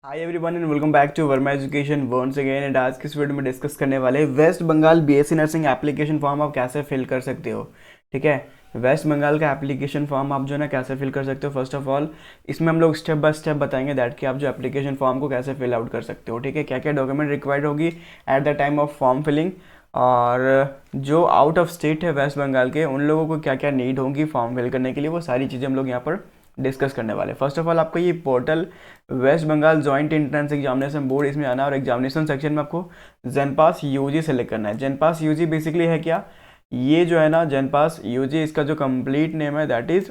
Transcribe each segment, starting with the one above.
Hi everyone and welcome back to Verma education once again. And आज की इस video में डिस्कस करने वाले West Bengal BSc nursing application form आप कैसे फिल कर सकते हो। ठीक है, वेस्ट बंगाल का एप्लीकेशन फॉर्म आप जो है ना कैसे फिल कर सकते हो। फर्स्ट ऑफ ऑल इसमें हम लोग स्टेप बाय स्टेप बताएंगे दैट कि आप जो एप्लीकेशन फॉर्म को कैसे फिल आउट कर सकते हो। ठीक है, क्या क्या डॉक्यूमेंट रिक्वायर्ड होगी at the time of form filling, और जो आउट ऑफ स्टेट है वेस्ट बंगाल के उन लोगों को क्या क्या नीड होगी फॉर्म फिल करने के लिए, वो सारी चीज़ें हम लोग यहाँ पर डिस्कस करने वाले हैं। फर्स्ट ऑफ ऑल आपका ये portal West Bengal joint entrance examination board, इसमें आना और एग्जामिनेशन सेक्शन में आपको जनपास यूजी सेलेक्ट करना है। जनपास यूजी बेसिकली है क्या, ये जो है ना जनपास यूजी, इसका जो कंप्लीट नेम है दैट इज,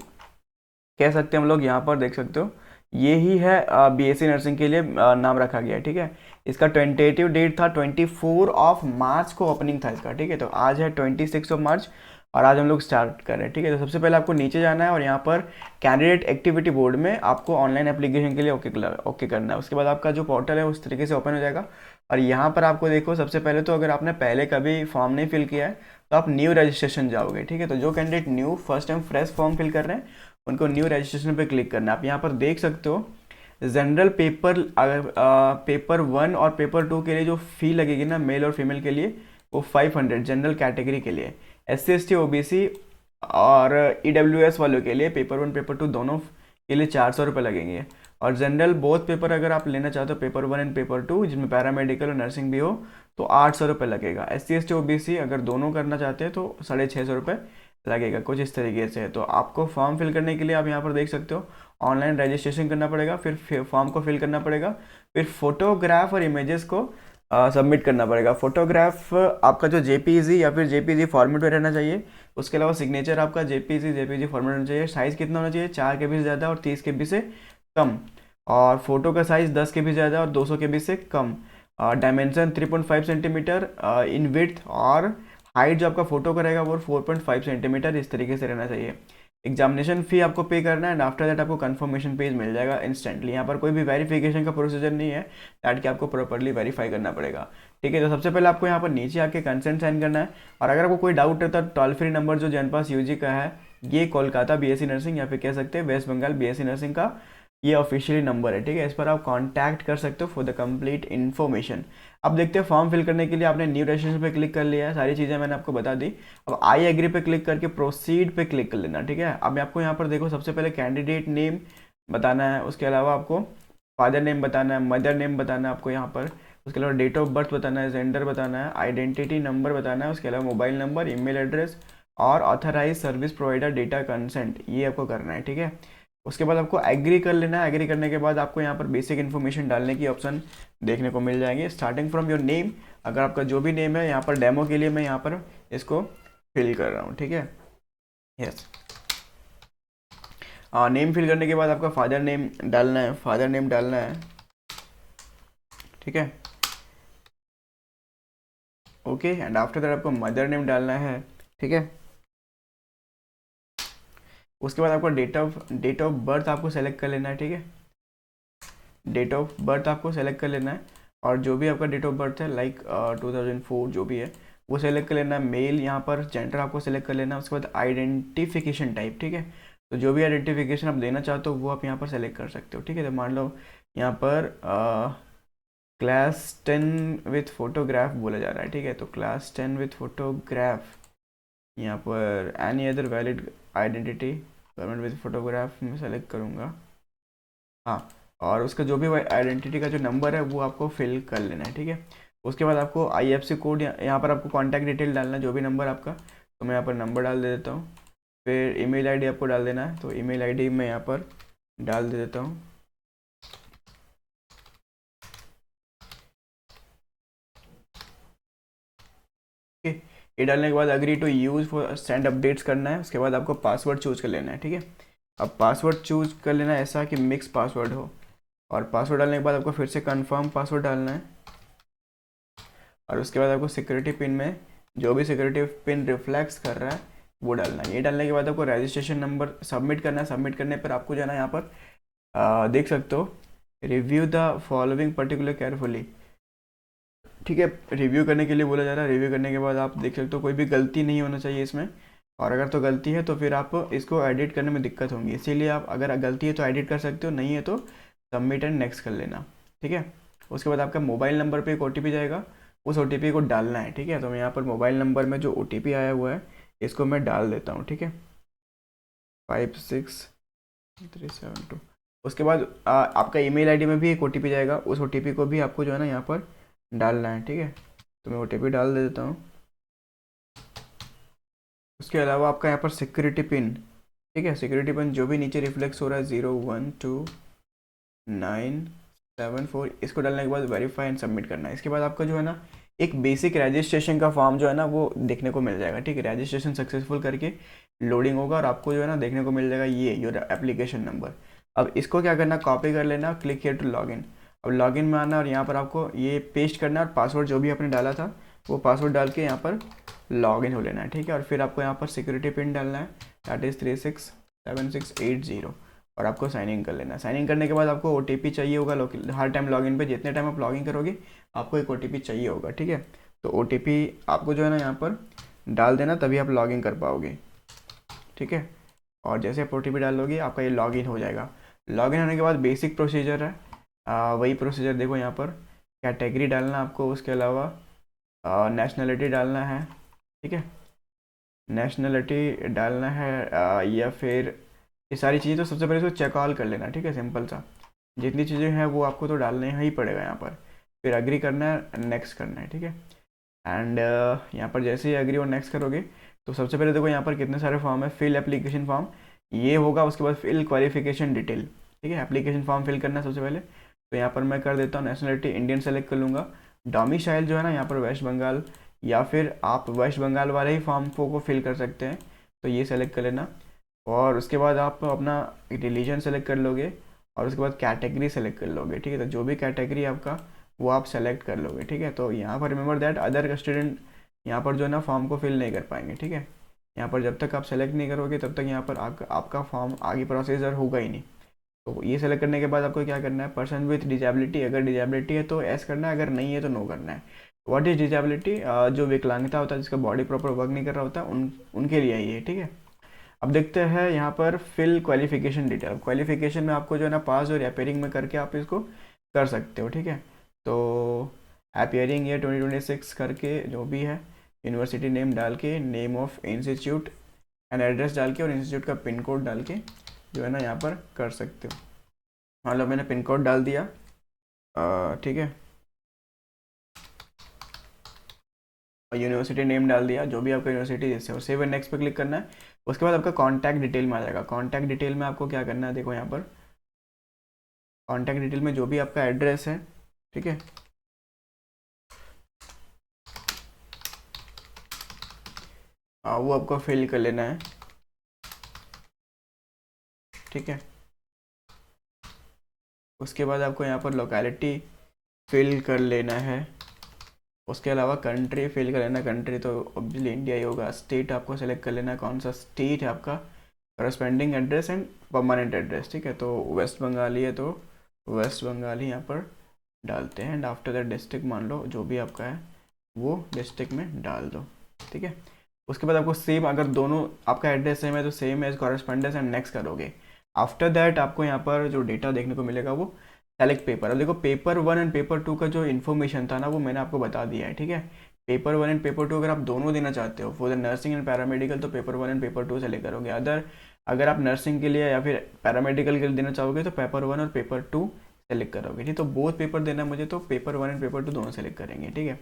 कह सकते हैं हम लोग यहाँ पर देख सकते हो, ये ही है बीएससी नर्सिंग के लिए नाम रखा गया है। ठीक है, इसका टेंटेटिव डेट था 24 मार्च को ओपनिंग था इसका। ठीक है, तो आज है 26 मार्च और आज हम लोग स्टार्ट कर रहे हैं। ठीक है, तो सबसे पहले आपको नीचे जाना है और यहाँ पर कैंडिडेट एक्टिविटी बोर्ड में आपको ऑनलाइन एप्लीकेशन के लिए ओके करना है। उसके बाद आपका जो पोर्टल है उस तरीके से ओपन हो जाएगा और यहाँ पर आपको देखो, सबसे पहले तो अगर आपने पहले कभी फॉर्म नहीं फिल किया है तो आप न्यू रजिस्ट्रेशन जाओगे। ठीक है, तो जो candidate new first time fresh form fill कर रहे हैं उनको न्यू रजिस्ट्रेशन पे क्लिक करना है। आप यहाँ पर देख सकते हो जनरल पेपर, अगर पेपर 1 और पेपर 2 के लिए जो फ़ी लगेगी ना मेल और फीमेल के लिए, वो 500 जनरल कैटेगरी के लिए। SC ST OBC और EWS वालों के लिए पेपर 1 पेपर 2 दोनों के लिए 400 रुपये लगेंगे। और जनरल बोथ पेपर अगर आप लेना चाहते हो पेपर 1 एंड पेपर 2 जिसमें पैरामेडिकल और नर्सिंग भी हो तो 800 रुपये लगेगा। SC ST OBC अगर दोनों करना चाहते हैं तो 650 रुपये लगेगा, कुछ इस तरीके से है। तो आपको फॉर्म फिल करने के लिए आप यहाँ पर देख सकते हो ऑनलाइन रजिस्ट्रेशन करना पड़ेगा, फिर फॉर्म को फिल करना पड़ेगा, फिर फोटोग्राफ और इमेजेस को सबमिट करना पड़ेगा। फोटोग्राफ आपका जो JPG या फिर JPG फॉर्मेट में रहना चाहिए। उसके अलावा सिग्नेचर आपका JPG फॉर्मेट होना चाहिए। साइज़ कितना होना चाहिए, 4 KB से ज़्यादा और 30 KB से कम। और फोटो का साइज़ 10 KB से ज़्यादा और 200 KB से कम। डायमेंशन 3.5 सेंटीमीटर इन विड्थ, और हाइट जो आपका फोटो का रहेगा वो 4.5 सेंटीमीटर इस तरीके से रहना चाहिए। एग्जामिनेशन फ़ी आपको पे करना है एंड आफ्टर दैट आपको कंफर्मेशन पेज मिल जाएगा इंस्टेंटली। यहाँ पर कोई भी वेरिफिकेशन का प्रोसीजर नहीं है दैट कि आपको प्रॉपर्ली वेरीफाई करना पड़ेगा। ठीक है, तो सबसे पहले आपको यहाँ पर नीचे आके कंसेंट साइन करना है। और अगर आपको कोई डाउट रहता है टोल फ्री नंबर जो जनपास यूजी का है, ये कोलकाता बीएससी नर्सिंग या फिर कह सकते हैं वेस्ट बंगाल बीएससी नर्सिंग का ये ऑफिशियली नंबर है। ठीक है, इस पर आप कांटेक्ट कर सकते हो फॉर द कंप्लीट इन्फॉर्मेशन। अब देखते हैं फॉर्म फिल करने के लिए आपने न्यू रजिस्ट्रेशन पे क्लिक कर लिया है, सारी चीज़ें मैंने आपको बता दी। अब आई एग्री पे क्लिक करके प्रोसीड पे क्लिक कर लेना। ठीक है, अब आपको यहाँ पर देखो सबसे पहले कैंडिडेट नेम बताना है, उसके अलावा आपको फादर नेम बताना है, मदर नेम बताना है आपको यहाँ पर, उसके अलावा डेट ऑफ बर्थ बताना है, जेंडर बताना है, आइडेंटिटी नंबर बताना है, उसके अलावा मोबाइल नंबर, ईमेल एड्रेस और authorise service provider data consent, ये आपको करना है। ठीक है, उसके बाद आपको एग्री कर लेना है। एग्री करने के बाद आपको यहाँ पर बेसिक इन्फॉर्मेशन डालने की ऑप्शन देखने को मिल जाएंगे, स्टार्टिंग फ्रॉम योर नेम। अगर आपका जो भी नेम है, यहाँ पर डेमो के लिए मैं यहाँ पर इसको फिल कर रहा हूँ। ठीक है, यस। नेम फिल करने के बाद आपका फादर नेम डालना है, फादर नेम डालना है। ठीक है, ओके, एंड आफ्टर दैट आपको मदर नेम डालना है। ठीक है, उसके बाद आपको डेट ऑफ बर्थ आपको सेलेक्ट कर लेना है। ठीक है, डेट ऑफ बर्थ आपको सेलेक्ट कर लेना है और जो भी आपका डेट ऑफ बर्थ है लाइक 2004 जो भी है वो सेलेक्ट कर लेना है। मेल यहाँ पर जेंडर आपको सेलेक्ट कर लेना है। उसके बाद आइडेंटिफिकेशन टाइप। ठीक है, तो जो भी आइडेंटिफिकेशन आप देना चाहते हो वो आप यहाँ पर सेलेक्ट कर सकते हो। ठीक है, तो मान लो यहाँ पर क्लास 10 विथ फोटोग्राफ बोला जा रहा है। ठीक है, तो क्लास 10 विथ फोटोग्राफ, यहाँ पर any other valid identity government with photograph में सेलेक्ट करूँगा। हाँ, और उसका जो भी आइडेंटिटी का जो नंबर है वो आपको फिल कर लेना है। ठीक है, उसके बाद आपको IFSC कोड, यहाँ पर आपको कॉन्टैक्ट डिटेल डालना है जो भी नंबर आपका, तो मैं यहाँ पर नंबर डाल दे देता हूँ। फिर ईमेल आईडी आपको डाल देना है, तो ईमेल आईडी मैं यहाँ पर डाल दे देता हूँ। ठीक है, ये डालने के बाद agree to use for send updates करना है। उसके बाद आपको पासवर्ड चूज़ कर लेना है। ठीक है, अब पासवर्ड चूज़ कर लेना है ऐसा कि मिक्स पासवर्ड हो, और पासवर्ड डालने के बाद आपको फिर से कंफर्म पासवर्ड डालना है। और उसके बाद आपको सिक्योरिटी पिन में जो भी सिक्योरिटी पिन रिफ्लेक्स कर रहा है वो डालना है। ये डालने के बाद आपको रजिस्ट्रेशन नंबर सबमिट करना है। सबमिट करने पर आपको जाना है यहाँ पर देख सकते हो review the following particular carefully. ठीक है, रिव्यू करने के लिए बोला जा रहा है। रिव्यू करने के बाद आप देख सकते हो कोई भी गलती नहीं होना चाहिए इसमें, और अगर तो गलती है तो फिर आप इसको एडिट करने में दिक्कत होंगी, इसीलिए आप अगर गलती है तो एडिट कर सकते हो, नहीं है तो सबमिट एंड नेक्स्ट कर लेना। ठीक है। उसके बाद आपका मोबाइल नंबर पे एक OTP जाएगा, उस OTP को डालना है, ठीक है। तो मैं यहाँ पर मोबाइल नंबर में जो OTP आया हुआ है इसको मैं डाल देता हूँ, ठीक है, 56 372। उसके बाद आपका ईमेल आईडी में भी एक OTP जाएगा, उस OTP को भी आपको जो है ना यहाँ पर डालना है, ठीक है। तो मैं OTP डाल देता हूँ। उसके अलावा आपका यहाँ पर सिक्योरिटी पिन, ठीक है, सिक्योरिटी पिन जो भी नीचे रिफ्लेक्स हो रहा है 012974, इसको डालने के बाद वेरीफाई एंड सबमिट करना है। इसके बाद आपका जो है ना एक बेसिक रजिस्ट्रेशन का फॉर्म जो है ना वो देखने को मिल जाएगा, ठीक है। रजिस्ट्रेशन सक्सेसफुल करके लोडिंग होगा और आपको जो है ना देखने को मिल जाएगा ये योर एप्लीकेशन नंबर। अब इसको क्या करना, कॉपी कर लेना, क्लिक हियर टू लॉगिन। अब लॉगिन में आना और यहाँ पर आपको ये पेस्ट करना और पासवर्ड जो भी आपने डाला था वो पासवर्ड डाल के यहाँ पर लॉगिन हो लेना है, ठीक है। और फिर आपको यहाँ पर सिक्योरिटी पिन डालना है, दैट इज़ 367680, और आपको साइन इन कर लेना है। साइन इन करने के बाद आपको OTP चाहिए होगा हर टाइम लॉगिन पे, जितने टाइम आप लॉगिन करोगे आपको एक OTP चाहिए होगा, ठीक है। तो OTP आपको जो है ना यहाँ पर डाल देना, तभी आप लॉगिन कर पाओगे, ठीक है। और जैसे आप OTP डालोगे आपका ये लॉगिन हो जाएगा। लॉगिन होने के बाद बेसिक प्रोसीजर है, वही प्रोसीजर देखो यहाँ पर, कैटेगरी डालना आपको, उसके अलावा नेशनलिटी डालना है, ठीक है, नेशनलिटी डालना है, या फिर ये सारी चीज़ें तो सबसे पहले इसको चेक ऑल कर लेना, ठीक है, सिंपल सा। जितनी चीज़ें हैं वो आपको तो डालने ही पड़ेगा यहाँ पर। फिर एग्री करना है, नेक्स्ट करना है, ठीक है। एंड यहाँ पर जैसे ही एग्री और नेक्स्ट करोगे तो सबसे पहले देखो यहाँ पर कितने सारे फॉर्म है, फिल एप्लीकेशन फॉर्म ये होगा, उसके बाद फिल क्वालिफिकेशन डिटेल, ठीक है। एप्लीकेशन फॉर्म फिल करना है सबसे पहले, तो यहाँ पर मैं कर देता हूँ नेशनलिटी इंडियन सेलेक्ट कर लूँगा। डोमिसाइल जो है ना यहाँ पर वेस्ट बंगाल, या फिर आप वेस्ट बंगाल वाले ही फॉर्म को फिल कर सकते हैं, तो ये सेलेक्ट कर लेना। और उसके बाद आप अपना रिलीजन सेलेक्ट कर लोगे और उसके बाद कैटेगरी सेलेक्ट कर लोगे, ठीक है। तो जो भी कैटेगरी आपका वो आप सेलेक्ट कर लोगे, ठीक है। तो यहाँ पर रिमेंबर दैट अदर स्टूडेंट यहाँ पर जो है ना फॉर्म को फिल नहीं कर पाएंगे, ठीक है। यहाँ पर जब तक आप सेलेक्ट नहीं करोगे तब तक यहाँ पर आपका फॉर्म आगे प्रोसीजर होगा ही नहीं। तो ये सेलेक्ट करने के बाद आपको क्या करना है, पर्सन विथ डिजेबिलिटी, अगर डिजेबिलिटी है तो एस करना है, अगर नहीं है तो नो करना है। व्हाट इज डिजेबिलिटी, जो विकलांगता होता है, जिसका बॉडी प्रॉपर वर्क नहीं कर रहा होता, उनके लिए ये, ठीक है। अब देखते हैं यहाँ पर फिल क्वालिफिकेशन डिटेल। क्वालिफिकेशन में आपको जो है ना पास और अपेयरिंग में करके आप इसको कर सकते हो, ठीक है। तो अपेयरिंग ये 2026 करके जो भी है, यूनिवर्सिटी नेम डाल के, name of institute and address डाल के और इंस्टीट्यूट का पिन कोड डाल के जो है ना यहाँ पर कर सकते हो। मान लो मैंने पिन कोड डाल दिया, ठीक है, और यूनिवर्सिटी नेम डाल दिया, जो भी आपका यूनिवर्सिटी जैसे, और सेव एंड नेक्स्ट पे क्लिक करना है। उसके बाद आपका कॉन्टैक्ट डिटेल में आ जाएगा। कॉन्टैक्ट डिटेल में आपको क्या करना है, देखो यहाँ पर कॉन्टैक्ट डिटेल में जो भी आपका एड्रेस है, ठीक है, वो आपको फिल कर लेना है, ठीक है। उसके बाद आपको यहाँ पर लोकेलिटी फिल कर लेना है। उसके अलावा कंट्री फिल कर लेना, कंट्री तो ऑब्वियसली इंडिया ही होगा। स्टेट आपको सेलेक्ट कर लेना है, कौन सा स्टेट है आपका, corresponding address and permanent address, ठीक है। तो वेस्ट बंगाल ही है तो वेस्ट बंगाल ही यहाँ पर डालते हैं। एंड आफ्टर दैट डिस्ट्रिक्ट मान लो जो भी आपका है वो डिस्ट्रिक्ट में डाल दो, ठीक है। उसके बाद आपको सेम, अगर दोनों आपका एड्रेस सेम है तो same as correspondence and next करोगे। आफ्टर दैट आपको यहाँ पर जो डेटा देखने को मिलेगा वो सेलेक्ट पेपर। अब देखो पेपर 1 एंड पेपर 2 का जो इन्फॉर्मेशन था ना वो मैंने आपको बता दिया है, ठीक है। पेपर 1 एंड पेपर 2 अगर आप दोनों देना चाहते हो for the nursing and paramedical तो पेपर 1 एंड पेपर 2 सेलेक्ट करोगे। अगर आप नर्सिंग के लिए या फिर पैरामेडिकल के लिए देना चाहोगे तो पेपर 1 और पेपर 2 सेलेक्ट करोगे, ठीक। तो बोथ पेपर देना मुझे तो पेपर 1 एंड पेपर 2 दोनों सेलेक्ट करेंगे, ठीक है।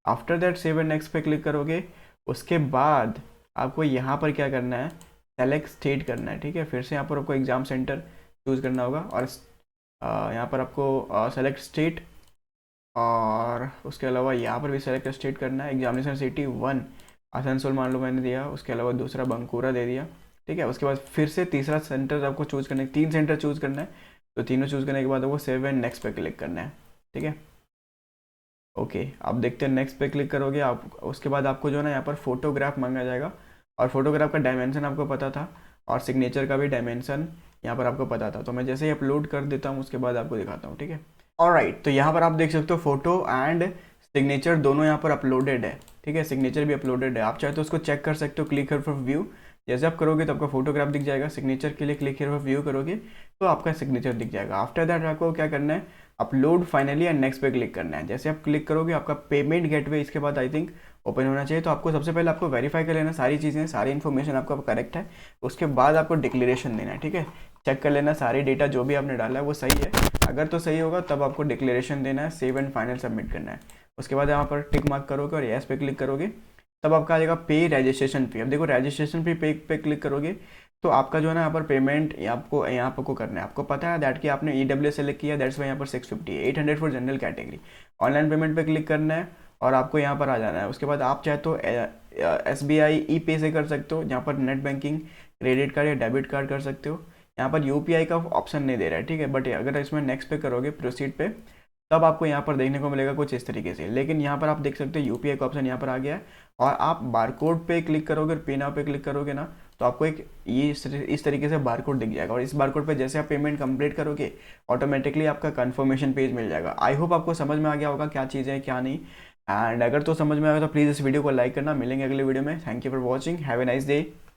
After that save and next पे क्लिक करोगे। उसके बाद आपको यहाँ पर क्या करना है, सेलेक्ट स्टेट करना है, ठीक है। फिर से यहाँ पर आपको एग्ज़ाम सेंटर चूज़ करना होगा और यहाँ पर आपको सेलेक्ट स्टेट, और उसके अलावा यहाँ पर भी सेलेक्ट स्टेट करना है। एग्जामिनेशन सिटी 1 आसनसोल मान लो मैंने दिया, उसके अलावा दूसरा बंकुरा दे दिया, ठीक है। उसके बाद फिर से तीसरा सेंटर आपको चूज़ करना है, 3 सेंटर चूज़ करना है। तो तीनों चूज़ करने के बाद आपको सेव एंड नेक्स्ट पे क्लिक करना है, ठीक है। ओके, आप देखते हैं नेक्स्ट पे क्लिक करोगे आप। उसके बाद आपको जो है ना यहाँ पर फोटोग्राफ मांगा जाएगा, और फोटोग्राफ का डायमेंशन आपको पता था और सिग्नेचर का भी डायमेंशन यहाँ पर आपको पता था। तो मैं जैसे ही अपलोड कर देता हूँ उसके बाद आपको दिखाता हूँ, ठीक है। ऑलराइट, तो यहाँ पर आप देख सकते हो फोटो एंड सिग्नेचर दोनों यहाँ पर अपलोडेड है, ठीक है। सिग्नेचर भी अपलोडेड है, आप चाहे तो उसको चेक कर सकते हो, क्लिक कर फॉर व्यू। जैसे आप करोगे तो आपका फोटोग्राफ दिख जाएगा, सिग्नेचर के लिए क्लिक हियर व्यू करोगे तो आपका सिग्नेचर दिख जाएगा। आफ्टर दैट आपको क्या करना है, अपलोड फाइनली एंड नेक्स्ट पे क्लिक करना है। जैसे आप क्लिक करोगे आपका पेमेंट गेटवे इसके बाद आई थिंक ओपन होना चाहिए। तो आपको सबसे पहले आपको वेरीफाई कर लेना सारी चीज़ें, सारी इन्फॉर्मेशन आपका करेक्ट है, उसके बाद आपको डिक्लेरेशन देना है, ठीक है। चेक कर लेना सारी डेटा जो भी आपने डाला है वो सही है, अगर तो सही होगा तब आपको डिक्लेरेशन देना है, सेव एंड फाइनल सबमिट करना है। उसके बाद यहाँ पर टिक मार्क करोगे और येस पे क्लिक करोगे, तब आपका आ जाएगा पे रजिस्ट्रेशन फी। अब देखो रजिस्ट्रेशन फी पे क्लिक करोगे तो आपका जो है ना यहाँ पर पेमेंट आपको यहाँ पर को करना है। आपको पता है दैट कि आपने EWS सेलेक्ट किया, दैट्स वाई यहाँ पर 650 800 for general category. Online payment पे क्लिक करना है और आपको यहाँ पर आ जाना है। उसके बाद आप चाहे तो SBI ई-पे से कर सकते हो, जहाँ पर नेट बैंकिंग, क्रेडिट कार्ड या डेबिट कार्ड कर सकते हो। यहाँ पर UPI का ऑप्शन नहीं दे रहा है, ठीक है, बट अगर इसमें नेक्स्ट पे करोगे, प्रोसीड पे, तब आपको यहाँ पर देखने को मिलेगा कुछ इस तरीके से। लेकिन यहाँ पर आप देख सकते हो UPI का ऑप्शन यहाँ पर आ गया है, और आप बारकोड पे क्लिक करोगे और पे नाउ पे क्लिक करोगे ना, तो आपको एक ये इस तरीके से बारकोड दिख जाएगा, और इस बारकोड पे जैसे आप पेमेंट कंप्लीट करोगे ऑटोमेटिकली आपका कंफर्मेशन पेज मिल जाएगा। आई होप आपको समझ में आ गया होगा क्या चीज़ें क्या नहीं, एंड अगर तो समझ में आएगा तो प्लीज़ इस वीडियो को लाइक करना। मिलेंगे अगले वीडियो में। Thank you for watching, have a nice day.